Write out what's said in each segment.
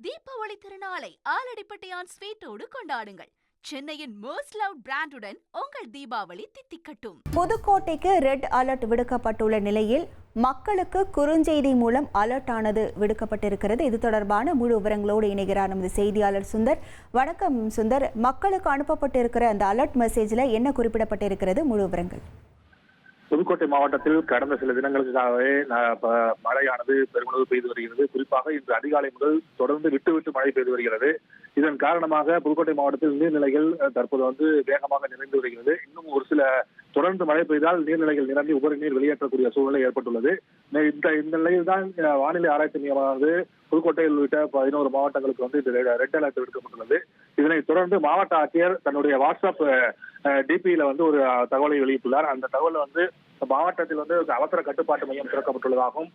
தீபாவளி திருநாளை ஆலடிப்பட்டியான் ஸ்வீட்டோடு கொண்டாடுங்கள். சென்னையின் மோஸ்ட் லவ் பிராண்டுடன் உங்கள் தீபாவளி தித்திக்கட்டும். புதுக்கோட்டைக்கு ரெட் அலர்ட் விடுக்கப்பட்டுள்ள நிலையில் மக்களுக்கு குறுஞ்செய்தி மூலம் அலர்ட் ஆனது விடுக்கப்பட்டிருக்கிறது. இது தொடர்பான முழு விவரங்களோடு இணைகிறார் நமது செய்தியாளர் சுந்தர். வணக்கம் சுந்தர். மக்களுக்கு அனுப்பப்பட்டிருக்கிற அந்த அலர்ட் மெசேஜில் என்ன குறிப்பிடப்பட்டிருக்கிறது? முழு விவரங்கள். புதுக்கோட்டை மாவட்டத்தில் கடந்த சில தினங்களுக்காகவே மழையானது பெருமளவு பெய்து வருகிறது. குறிப்பாக இன்று அதிகாலை முதல் தொடர்ந்து விட்டு மழை பெய்து வருகிறது. இதன் காரணமாக புதுக்கோட்டை மாவட்டத்தில் நீர்நிலைகள் தற்போது வேகமாக நிறைந்து வருகிறது. இன்னும் ஒரு சில தொடர்ந்து மழை பெய்தால் நீர்நிலைகள் நிரம்பி உபரி நீர் வெளியேற்றக்கூடிய சூழ்நிலை ஏற்பட்டுள்ளது. இந்த நிலையில் தான் வானிலை ஆராய்ச்சி மையமானது புதுக்கோட்டையில் உள்ளிட்ட 11 மாவட்டங்களுக்கு ரெட் அலர்ட் விடுக்கப்பட்டுள்ளது. இதனைத் தொடர்ந்து மாவட்ட ஆட்சியர் தன்னுடைய வாட்ஸ்அப் டிபியில ஒரு தகவலை வெளியிட்டுள்ளார். அந்த தகவல் மாவட்டத்தில் அவசர கட்டுப்பாட்டு மையம் திறக்கப்பட்டுள்ளதாகவும்,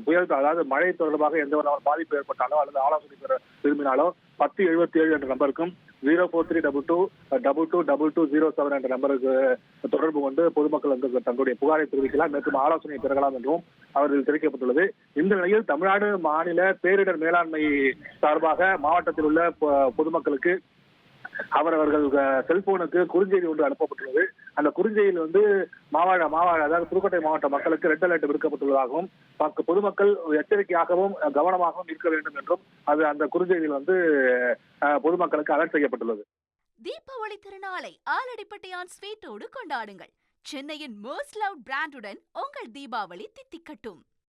புயல் அதாவது மழை தொடர்பாக எந்த ஒரு பாதிப்பு ஏற்பட்டாலோ அல்லது ஆலோசனை பெற விரும்பினாலோ 1077 என்ற நம்பருக்கும் 0432222207 என்ற நம்பருக்கு தொடர்பு கொண்டு பொதுமக்கள் தங்களுடைய புகாரை தெரிவிக்கலாம், மற்றும் ஆலோசனை பெறலாம் என்றும் அவர்கள் தெரிவிக்கப்பட்டுள்ளது. இந்த நிலையில் தமிழ்நாடு மாநில பேரிடர் மேலாண்மை சார்பாக மாவட்டத்தில் உள்ள பொதுமக்களுக்கு அவர்கள் செல்போனுக்கு குறுஞ்செய்தி ஒன்று அனுப்பப்பட்டுள்ளது. அந்த குறுஞ்செய்தியில் அதாவது புதுக்கோட்டை மாவட்ட மக்களுக்கு ரெட் அலர்ட் விடுக்கப்பட்டுள்ளதாகவும், பொதுமக்கள் எச்சரிக்கையாகவும் கவனமாகவும் இருக்க வேண்டும் என்றும் அந்த குறுஞ்செய்தியில் பொதுமக்களுக்கு அலர்ட் செய்யப்பட்டுள்ளது. தீபாவளி திருநாளை ஆலடிப்பட்டியான் ஸ்வீட்டோடு கொண்டாடுங்கள். சென்னையின் மோஸ்ட் லவ் பிராண்டுடன் உங்கள் தீபாவளி தித்திக்கட்டும்.